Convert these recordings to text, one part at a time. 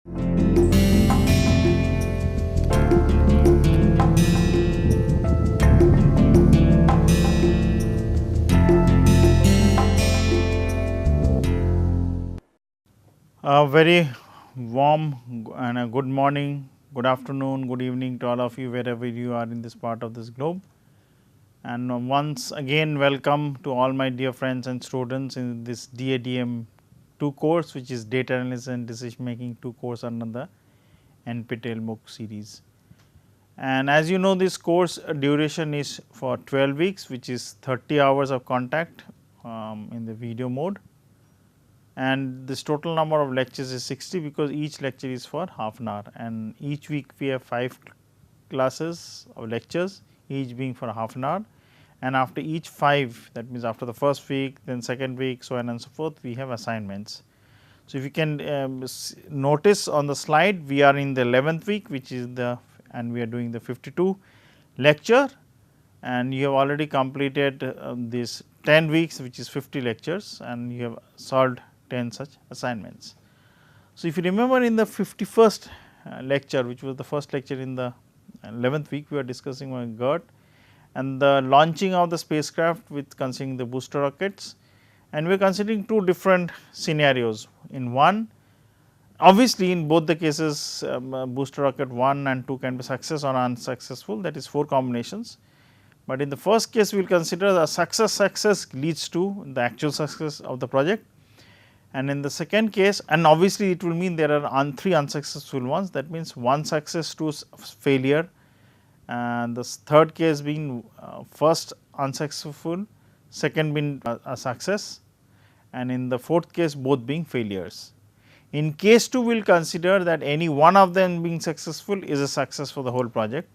A very warm and a good morning, good afternoon, good evening to all of you wherever you are in this part of this globe. And once again welcome to all my dear friends and students in this DADM 2 course, which is Data Analysis and Decision Making 2 course under the NPTEL MOOC series. And as you know, this course duration is for 12 weeks, which is 30 hours of contact in the video mode. And this total number of lectures is 60 because each lecture is for half an hour, and each week we have 5 classes of lectures, each being for half an hour, and after each 5, that means after the first week, then second week, so on and so forth, we have assignments. So, if you can notice on the slide, we are in the 11th week, which is the, and we are doing the 52 lecture, and you have already completed this 10 weeks, which is 50 lectures, and you have solved 10 such assignments. So, if you remember in the 51st lecture, which was the first lecture in the 11th week, we were discussing on GERT and the launching of the spacecraft with considering the booster rockets, and we are considering 2 different scenarios. In one, obviously in both the cases booster rocket 1 and 2 can be success or unsuccessful, that is 4 combinations. But in the first case, we will consider the success leads to the actual success of the project, and in the second case, and obviously it will mean there are 3 unsuccessful ones, that means 1 success, 2 failure, and the third case being first unsuccessful, second being a success, and in the fourth case both being failures. In case 2, we will consider that any one of them being successful is a success for the whole project,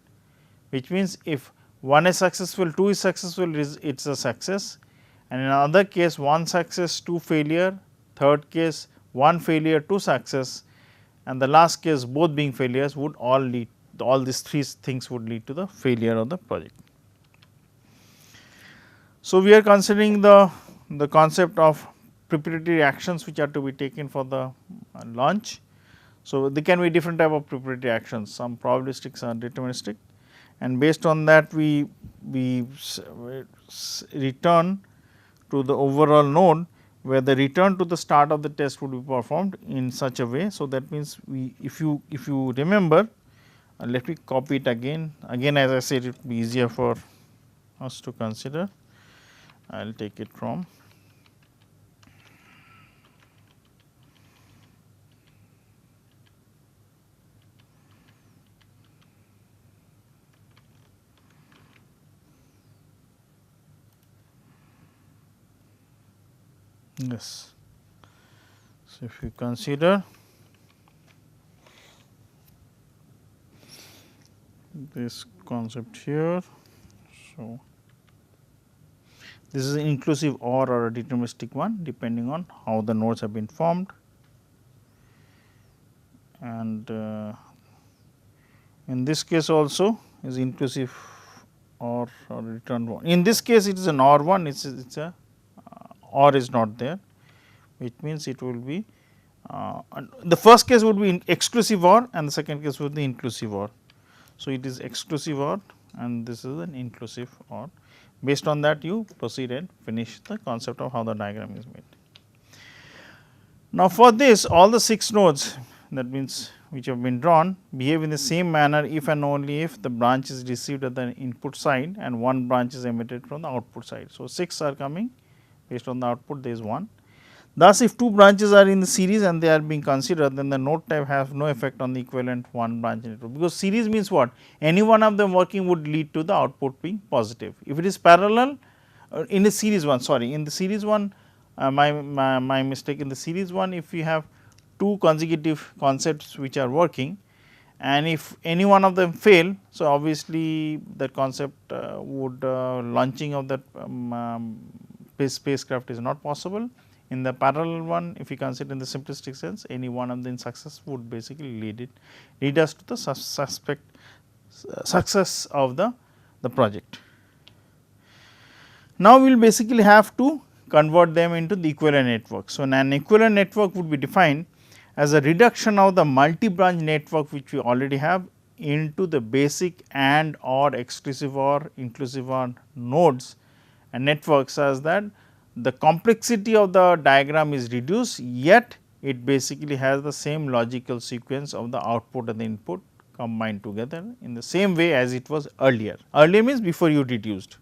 which means if 1 is successful, 2 is successful, it is a success, and in another case 1 success, 2 failure, third case 1 failure, 2 success, and the last case both being failures would all lead, all these 3 things would lead to the failure of the project. So, we are considering the concept of preparatory reactions which are to be taken for the launch. So, there can be different type of preparatory actions, some probabilistic, some deterministic, and based on that we return to the overall node where the return to the start of the test would be performed in such a way. So, that means we, if you remember, let me copy it again as I said, it will be easier for us to consider. I will take it from yes. So, if you consider this concept here, so this is an inclusive or a deterministic one depending on how the nodes have been formed, and in this case also is inclusive or return 1. In this case it is an OR one, it is a OR is not there, which means it will be the first case would be exclusive OR and the second case would be inclusive OR. So, it is exclusive OR and this is an inclusive OR. Based on that you proceed and finish the concept of how the diagram is made. Now, for this all the 6 nodes, that means which have been drawn, behave in the same manner if and only if the branch is received at the input side and 1 branch is emitted from the output side. So, 6 are coming, based on the output there is 1. Thus, if 2 branches are in the series and they are being considered, then the node type have no effect on the equivalent 1 branch network, because series means what? Any one of them working would lead to the output being positive. If it is parallel in the series one, sorry, in the series one, my mistake, in the series one, if you have 2 consecutive concepts which are working, and if any one of them fail, so obviously that concept would launching of that spacecraft is not possible. In the parallel one, if you consider in the simplistic sense, any one of the success would basically lead us to the success of the project. Now, we will basically have to convert them into the equivalent network. So, an equivalent network would be defined as a reduction of the multi-branch network which we already have into the basic and or exclusive or inclusive or nodes and networks, such that the complexity of the diagram is reduced, yet it basically has the same logical sequence of the output and the input combined together in the same way as it was earlier. Earlier means before you reduced.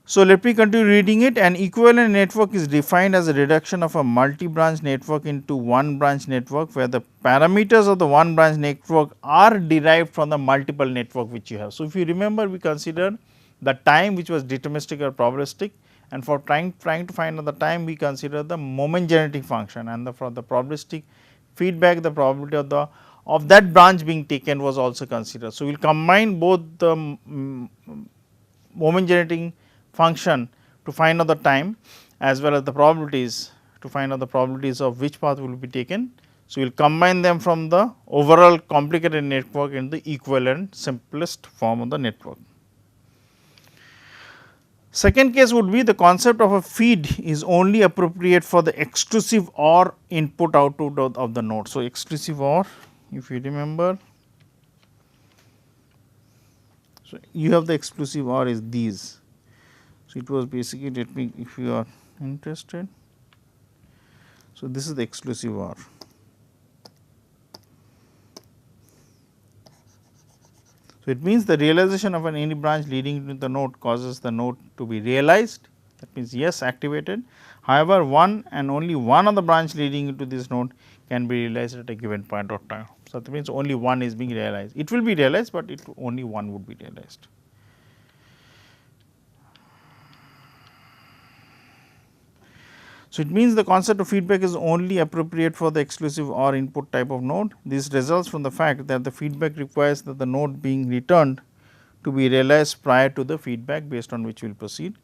So, let me continue reading it. An equivalent network is defined as a reduction of a multi-branch network into one branch network, where the parameters of the one branch network are derived from the multiple network which you have. So, if you remember, we consider the time which was deterministic or probabilistic, and for trying to find out the time, we consider the moment generating function, and for the probabilistic feedback, the probability of that branch being taken was also considered. So, we will combine both the moment generating function to find out the time as well as the probabilities to find out the probabilities of which path will be taken. So, we will combine them from the overall complicated network in the equivalent simplest form of the network. Second case would be the concept of a feed is only appropriate for the exclusive OR input output of the node. So, exclusive OR, if you remember, so you have the exclusive OR is these. So, it was basically, let me, if you are interested. So, this is the exclusive OR. So, it means the realization of any branch leading to the node causes the node to be realized, that means yes, activated. However, one and only one of the branch leading into this node can be realized at a given point of time. So, that means only one is being realized. It will be realized, but only one would be realized. So, it means the concept of feedback is only appropriate for the exclusive OR input type of node. This results from the fact that the feedback requires that the node being returned to be realized prior to the feedback based on which we will proceed.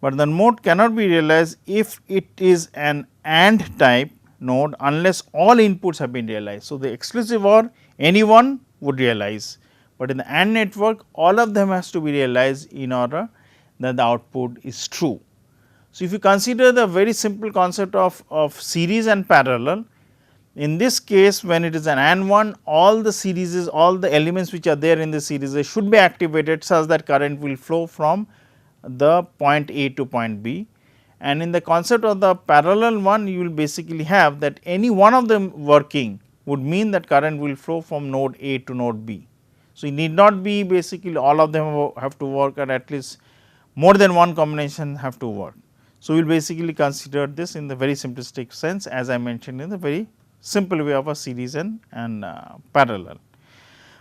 But the node cannot be realized if it is an AND type node unless all inputs have been realized. So, the exclusive OR anyone would realize, but in the AND network all of them has to be realized in order that the output is true. So, if you consider the very simple concept of series and parallel, in this case when it is an AND one, all the series, all the elements which are there in the series should be activated such that current will flow from the point A to point B. And in the concept of the parallel one, you will basically have that any one of them working would mean that current will flow from node A to node B. So, it need not be basically all of them have to work, at least more than one combination have to work. So, we will basically consider this in the very simplistic sense, as I mentioned in the very simple way of a series and parallel.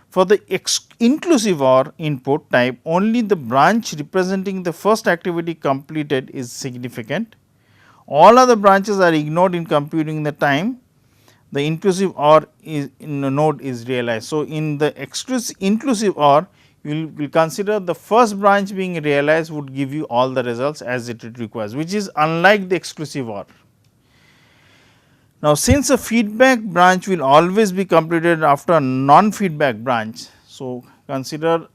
For the inclusive OR input type, only the branch representing the first activity completed is significant. All other branches are ignored in computing the time the inclusive OR is in the node is realized. So, in the inclusive OR, you will consider the first branch being realized would give you all the results as it requires, which is unlike the exclusive OR. Now, since a feedback branch will always be completed after a non-feedback branch. So, consider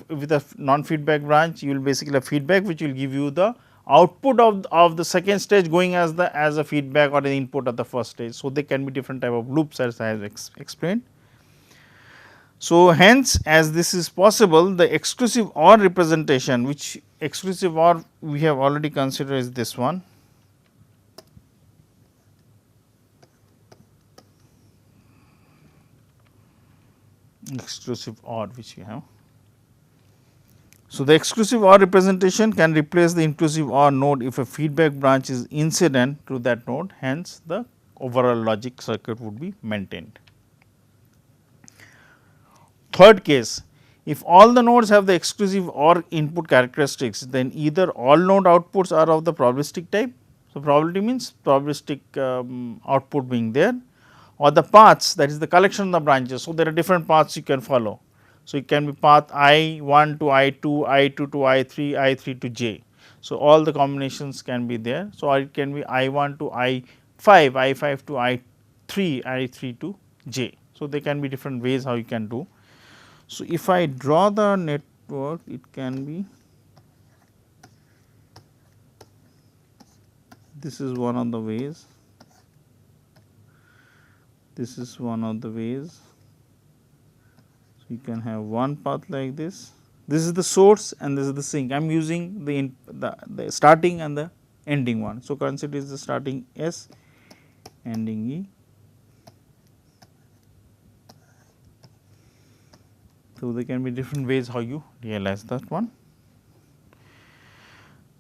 with a non-feedback branch, you will basically have feedback which will give you the output of the second stage going as a feedback or the input of the first stage. So, there can be different type of loops as I have explained. So, hence as this is possible, the exclusive OR representation, which exclusive OR we have already considered is this one. Exclusive OR which we have. So, the exclusive OR representation can replace the inclusive OR node if a feedback branch is incident to that node, hence the overall logic circuit would be maintained. Third case, if all the nodes have the exclusive OR input characteristics, then either all node outputs are of the probabilistic type. So, probability means probabilistic output being there, or the paths, that is the collection of the branches. So, there are different paths you can follow. So, it can be path I1 to I2, I2 to I3, I3 to J. So, all the combinations can be there. So, or it can be I1 to I5, I5 to I3, I3 to J. So, there can be different ways how you can do. So, if I draw the network, it can be, this is one of the ways. This is one of the ways. So, you can have one path like this. This is the source and this is the sink. I am using the starting and the ending one. So, consider is the starting S, ending E. So, there can be different ways how you realize that one.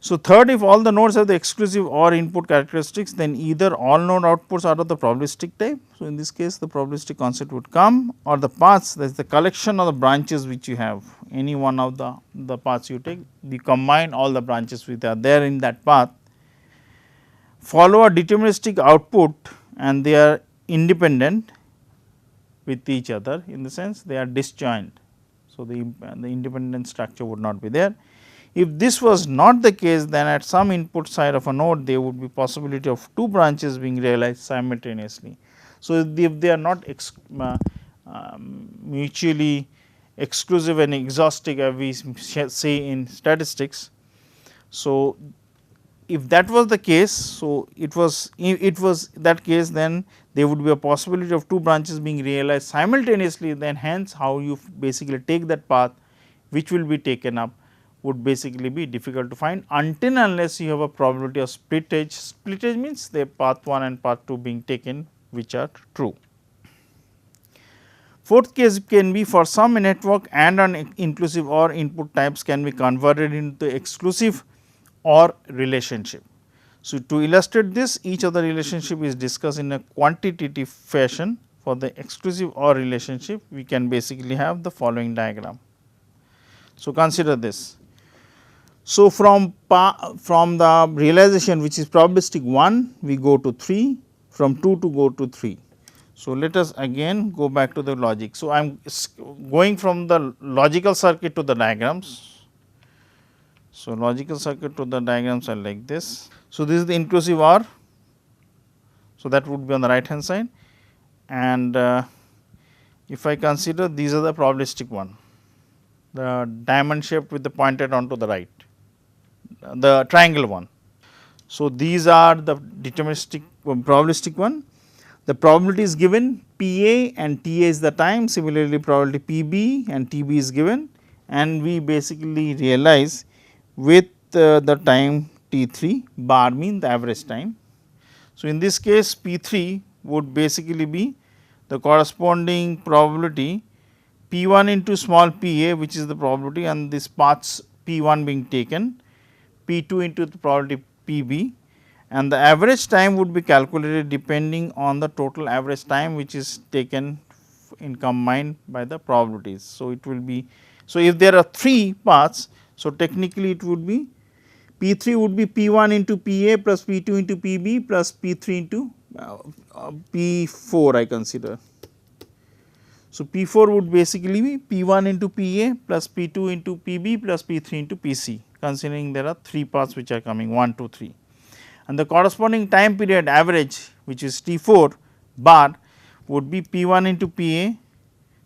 So, third, if all the nodes have the exclusive OR input characteristics, then either all node outputs are of the probabilistic type. So, in this case the probabilistic concept would come, or the paths, that is the collection of the branches which you have, any one of the paths you take, you combine all the branches which are there in that path, follow a deterministic output and they are independent with each other, in the sense they are disjoint. So, the independent structure would not be there. If this was not the case, then at some input side of a node there would be possibility of two branches being realized simultaneously. So, if they are not mutually exclusive and exhaustive, as we say in statistics. So, if that was the case, so it was that case, then there would be a possibility of two branches being realized simultaneously, then hence how you basically take that path which will be taken up would basically be difficult to find, until unless you have a probability of splittage. Splittage means the path 1 and path 2 being taken which are true. Fourth case can be for some network and an inclusive OR input types can be converted into exclusive OR relationship. So, to illustrate this, each of the relationship is discussed in a quantitative fashion. For the exclusive OR relationship, we can basically have the following diagram. So, consider this. So, from the realization which is probabilistic 1, we go to 3, from 2 to go to 3. So, let us again go back to the logic. So, I am going from the logical circuit to the diagrams. So, logical circuit to the diagrams are like this. So, this is the inclusive OR. So, that would be on the right hand side, and if I consider these are the probabilistic one, the diamond shaped with the pointed on to the right, the triangle one. So, these are the deterministic probabilistic one. The probability is given PA and TA is the time, similarly probability PB and TB is given, and we basically realize with the time T3 bar mean the average time. So, in this case P3 would basically be the corresponding probability P1 into small pa, which is the probability, and this paths P1 being taken, P2 into the probability Pb, and the average time would be calculated depending on the total average time which is taken in combined by the probabilities. So, it will be, so if there are 3 paths, so technically it would be P3 would be P1 into Pa plus P2 into Pb plus P3 into P4 I consider. So, P4 would basically be P1 into Pa plus P2 into Pb plus P3 into Pc, considering there are 3 paths which are coming 1, 2, 3, and the corresponding time period average which is T4 bar would be P1 into Pa.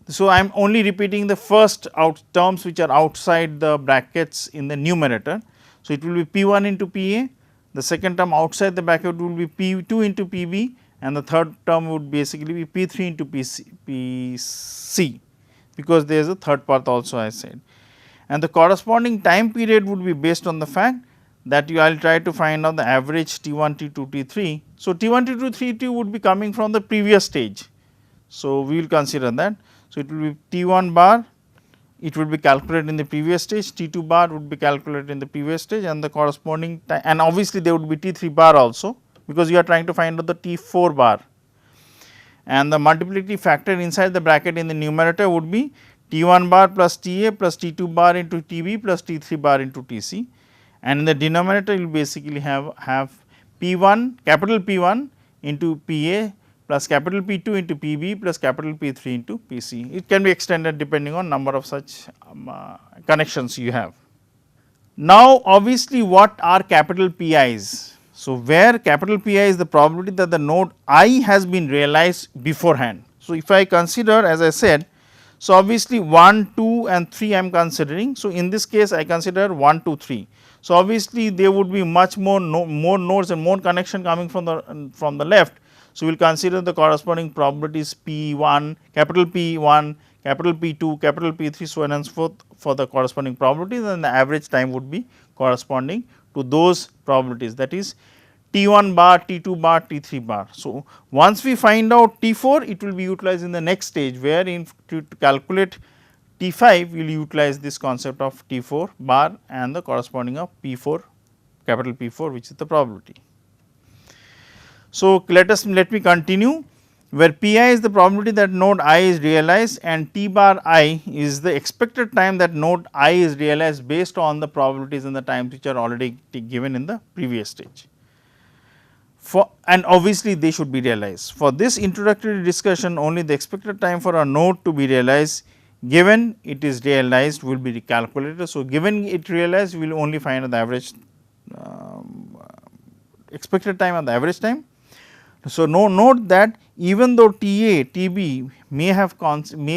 So, I am only repeating the first terms which are outside the brackets in the numerator. So, it will be P1 into Pa, the second term outside the bracket will be P2 into Pb, and the third term would basically be P3 into Pc, because there is a third path also I said, and the corresponding time period would be based on the fact that I will try to find out the average T1, T2, T3. So, T1, T2, T2 would be coming from the previous stage. So, we will consider that. So, it will be T1 bar, it will be calculated in the previous stage, T2 bar would be calculated in the previous stage, and the corresponding time, and obviously there would be T3 bar also, because you are trying to find out the T4 bar, and the multiplicity factor inside the bracket in the numerator would be T1 bar plus Ta plus T2 bar into Tb plus T3 bar into Tc, and in the denominator you will basically have P1 capital P1 into Pa plus capital P2 into Pb plus capital P3 into Pc. It can be extended depending on number of such connections you have. Now, obviously, what are capital Pi's? So, where capital Pi is the probability that the node I has been realized beforehand. So, if I consider, as I said, so obviously 1, 2 and 3 I am considering. So, in this case I consider 1, 2, 3. So, obviously, there would be much more nodes and more connection coming from the left. So, we will consider the corresponding probabilities P1, capital P1, capital P2, capital P3, so on and so forth for the corresponding probabilities, and the average time would be corresponding to those probabilities, that is T1 bar, T2 bar, T3 bar. So, once we find out T4, it will be utilized in the next stage, where in to calculate T5 we will utilize this concept of T4 bar and the corresponding of P4, capital P4, which is the probability. So, let me continue, where Pi is the probability that node I is realized and T bar I is the expected time that node I is realized based on the probabilities and the times which are already given in the previous stage. And obviously, they should be realized. For this introductory discussion, only the expected time for a node to be realized given it is realized will be recalculated. So, given it realized, we will only find the average expected time and the average time. So, note that even though T A, T B may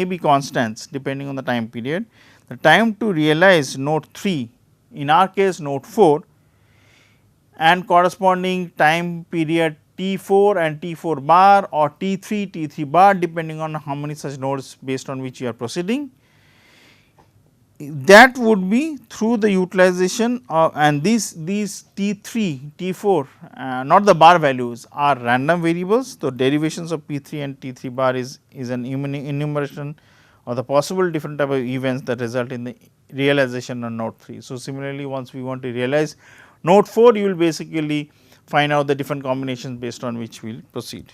be constants depending on the time period, the time to realize node 3, in our case node 4, and corresponding time period T4 and T4 bar or T3, T3 bar, depending on how many such nodes based on which you are proceeding, that would be through the utilization of, and these T3, T4 not the bar values are random variables. So, derivations of P3 and T3 bar is an enumeration of the possible different type of events that result in the realization on node 3. So, similarly, once we want to realize node 4, you will basically find out the different combinations based on which we will proceed.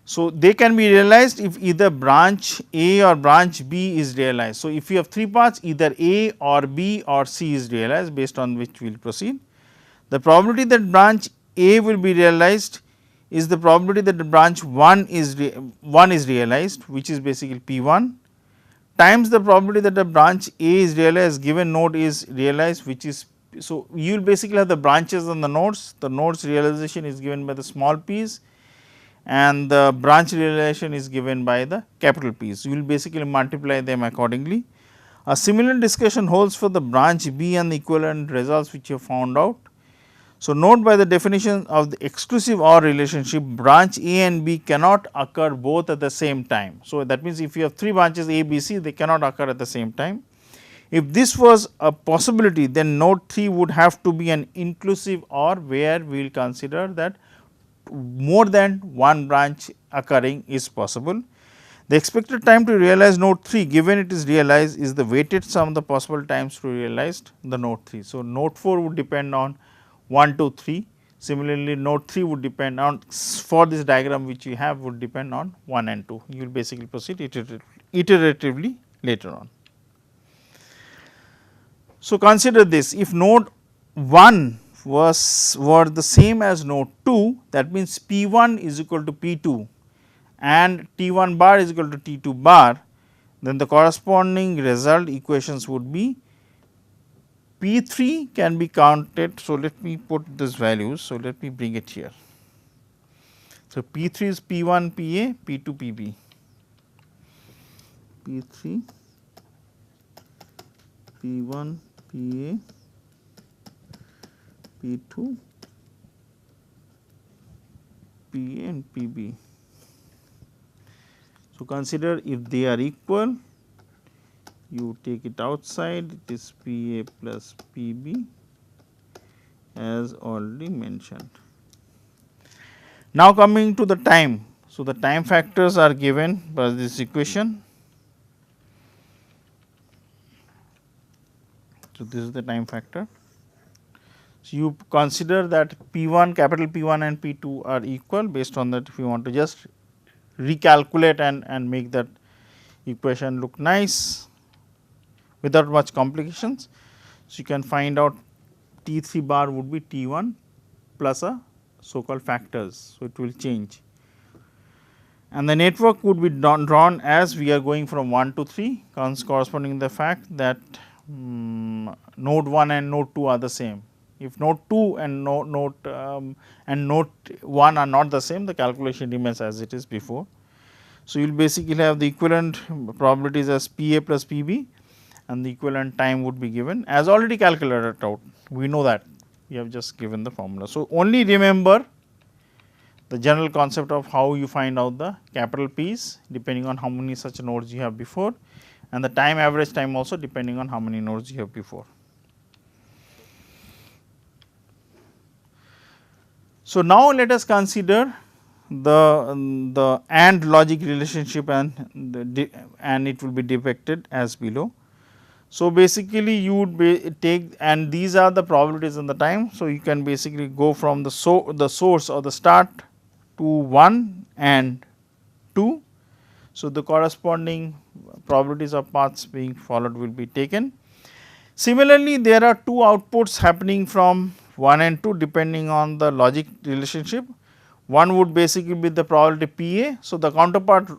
So, they can be realized if either branch A or branch B is realized. So, if you have 3 paths, either A or B or C is realized, based on which we will proceed. The probability that branch A will be realized is the probability that the branch 1 is realized, which is basically P1, times the probability that the branch A is realized given node is realized, which is. So, you will basically have the branches and the nodes realization is given by the small p's and the branch realization is given by the capital P's. You will basically multiply them accordingly. A similar discussion holds for the branch B and the equivalent results which you have found out. So, note by the definition of the exclusive OR relationship, branch A and B cannot occur both at the same time. So, that means, if you have 3 branches A, B, C, they cannot occur at the same time. If this was a possibility, then node 3 would have to be an inclusive OR, where we will consider that more than one branch occurring is possible. The expected time to realize node 3 given it is realized is the weighted sum of the possible times to realize the node 3. So, node 4 would depend on 1, 2, 3. Similarly, node 3 would depend on, for this diagram which you have, would depend on 1 and 2. You will basically proceed iteratively later on. So, consider this, if node 1 were the same as node 2, that means P1 is equal to P2 and T1 bar is equal to T2 bar, then the corresponding result equations would be P3 can be counted. So, let me put this values. So, let me bring it here. So, P3 is P1 PA, P2 PB, P3 P1 PA, P2 PA and PB. So, consider if they are equal, you take it outside, it is PA plus PB as already mentioned. Now, coming to the time. So, the time factors are given by this equation. So, this is the time factor. So, you consider that P1, capital P1 and P2 are equal. Based on that, if you want to just recalculate and make that equation look nice without much complications. So, you can find out T3 bar would be T1 plus a so called factors. So, it will change and the network would be drawn as we are going from 1 to 3, corresponding to the fact that node 1 and node 2 are the same. If node 2 and node 1 are not the same, the calculation remains as it is before. So, you will basically have the equivalent probabilities as PA plus PB and the equivalent time would be given as already calculated out. We know that we have just given the formula. So, only remember the general concept of how you find out the capital P's depending on how many such nodes you have before, and the time average time also depending on how many nodes you have before. So, now let us consider the AND logic relationship, and it will be depicted as below. So, basically you would take, and these are the probabilities in the time. So, you can basically go from the source or the start to 1 and 2. So, the corresponding probabilities of paths being followed will be taken. Similarly, there are two outputs happening from 1 and 2 depending on the logic relationship. One would basically be the probability PA. So, the counterpart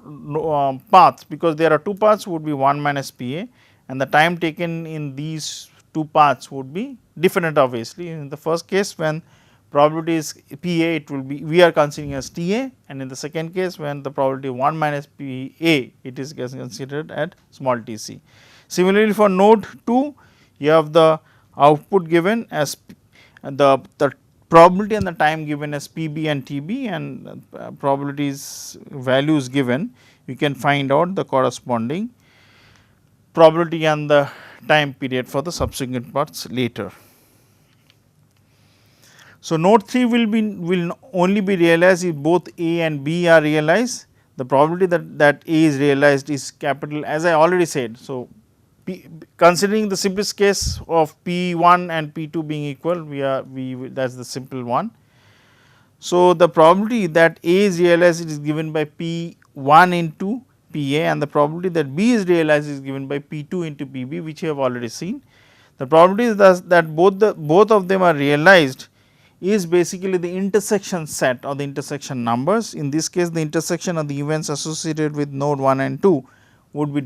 paths, because there are two paths, would be 1 minus PA, and the time taken in these two paths would be different obviously. In the first case, when probability is PA, it will be, we are considering as TA, and in the second case when the probability 1 minus PA, it is considered at small tc. Similarly, for node 2, you have the output given as the probability and the time given as PB and TB, and probabilities values given, you can find out the corresponding probability and the time period for the subsequent parts later. So, node 3 will only be realized if both A and B are realized. The probability that A is realized is capital, as I already said. So, considering the simplest case of P1 and P2 being equal, that is the simple one. So, the probability that A is realized is given by P1 into PA, and the probability that B is realized is given by P2 into PB, which you have already seen. The probability is thus that both of them are realized is basically the intersection set or the intersection numbers. In this case, the intersection of the events associated with node 1 and 2 would be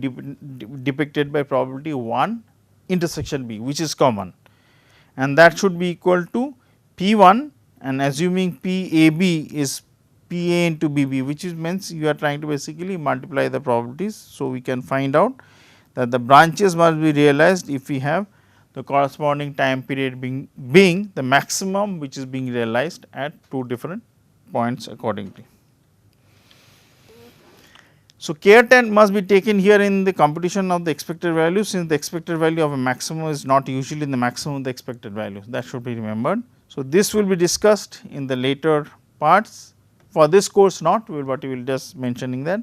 depicted by probability 1 intersection B, which is common, and that should be equal to P1, and assuming PAB is PA into BB, which is means you are trying to basically multiply the probabilities. So, we can find out that the branches must be realized if we have the corresponding time period being the maximum which is being realized at two different points accordingly. So, KARE10 must be taken here in the computation of the expected value, since the expected value of a maximum is not usually the maximum of the expected value, that should be remembered. So, this will be discussed in the later parts. For this course not, but we will just mentioning that.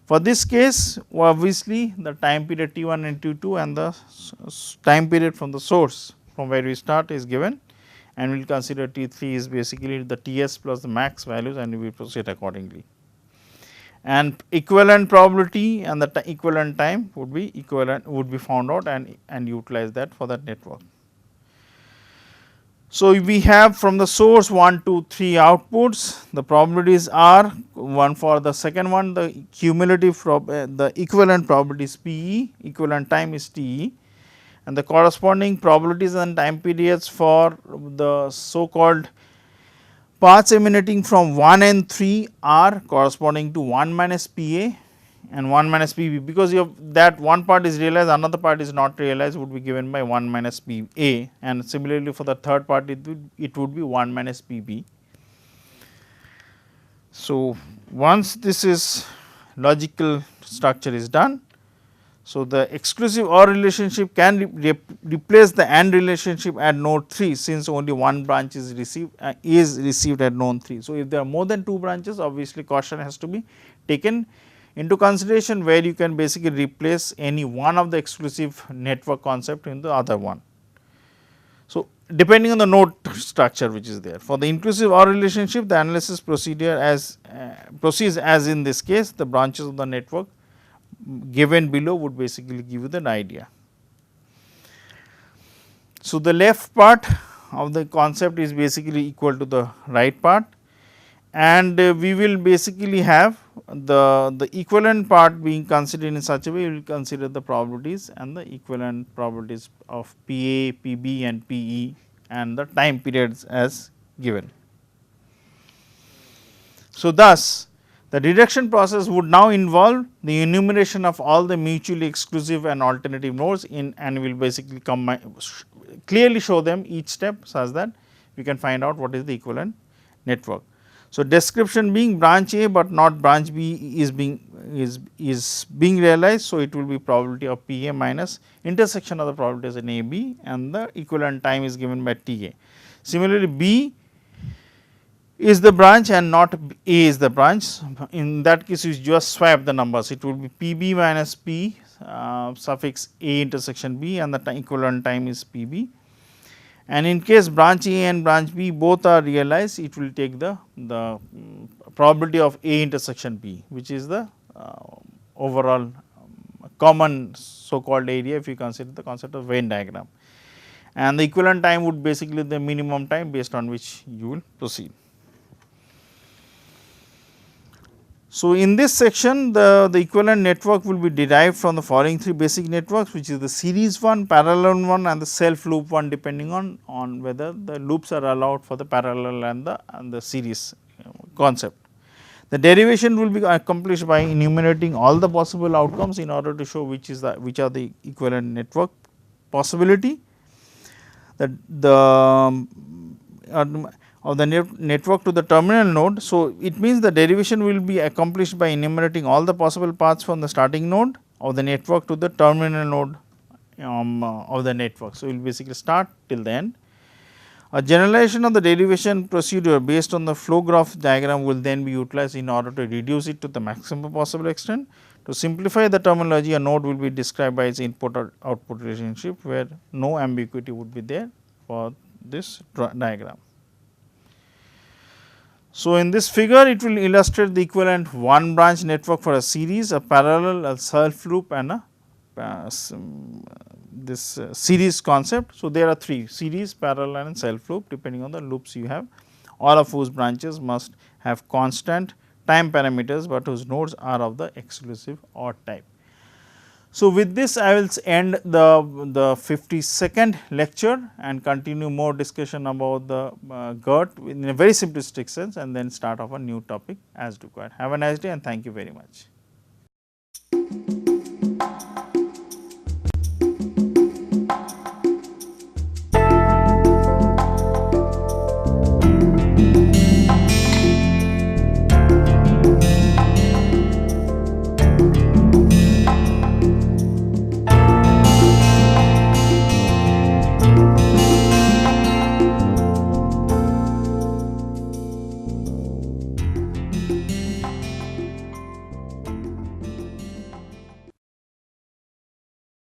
For this case, obviously the time period T1 and T2 and the time period from the source from where we start is given, and we will consider T3 is basically the TS plus the max values, and we will proceed accordingly. And equivalent probability and the equivalent time would be found out and utilize that for that network. So, we have from the source 1, 2, 3 outputs, the probabilities are one for the second one, the cumulative the equivalent probability is PE, equivalent time is TE, and the corresponding probabilities and time periods for the so called paths emanating from 1 and 3 are corresponding to 1 minus PA and 1 minus PB, because you have that one part is realized, another part is not realized, would be given by 1 minus PA, and similarly for the third part it would be 1 minus PB. So, once this is logical structure is done, so the exclusive OR relationship can replace the AND relationship at node 3, since only one branch is received at node 3. So, if there are more than two branches, obviously caution has to be taken into consideration, where you can basically replace any one of the exclusive network concept in the other one. So, depending on the node structure which is there. For the inclusive OR relationship, the analysis procedure proceeds as in this case, the branches of the network given below would basically give you the idea. So, the left part of the concept is basically equal to the right part, and we will basically have the equivalent part being considered in such a way, we will consider the probabilities and the equivalent probabilities of PA, PB and PE and the time periods as given. So, thus the reduction process would now involve the enumeration of all the mutually exclusive and alternative nodes and will basically clearly show them each step such that we can find out what is the equivalent network. So, description being branch A, but not branch B is being realized. So, it will be probability of P A minus intersection of the probabilities in A B, and the equivalent time is given by T A. Similarly, B is the branch and not A is the branch. In that case, you just swap the numbers, it will be P B minus P suffix A intersection B, and the equivalent time is P B. And in case branch A and branch B both are realized, it will take the probability of A intersection B, which is the overall common so called area if you consider the concept of Venn diagram, and the equivalent time would basically the minimum time based on which you will proceed. So, in this section the equivalent network will be derived from the following three basic networks, which is the series one, parallel one, and the self loop one, depending on whether the loops are allowed for the parallel and the series concept. The derivation will be accomplished by enumerating all the possible outcomes in order to show which are the equivalent network possibility. Of the network to the terminal node. So, it means the derivation will be accomplished by enumerating all the possible paths from the starting node of the network to the terminal node of the network. So, we will basically start till the end. A generalization of the derivation procedure based on the flow graph diagram will then be utilized in order to reduce it to the maximum possible extent. To simplify the terminology, a node will be described by its input or output relationship, where no ambiguity would be there for this diagram. So, in this figure it will illustrate the equivalent one branch network for a series, a parallel, a self loop, and a series concept. So, there are three: series, parallel, and self loop, depending on the loops you have, all of whose branches must have constant time parameters, but whose nodes are of the exclusive odd type. So, with this I will end the 52nd lecture and continue more discussion about the GERT in a very simplistic sense, and then start off a new topic as required. Have a nice day and thank you very much.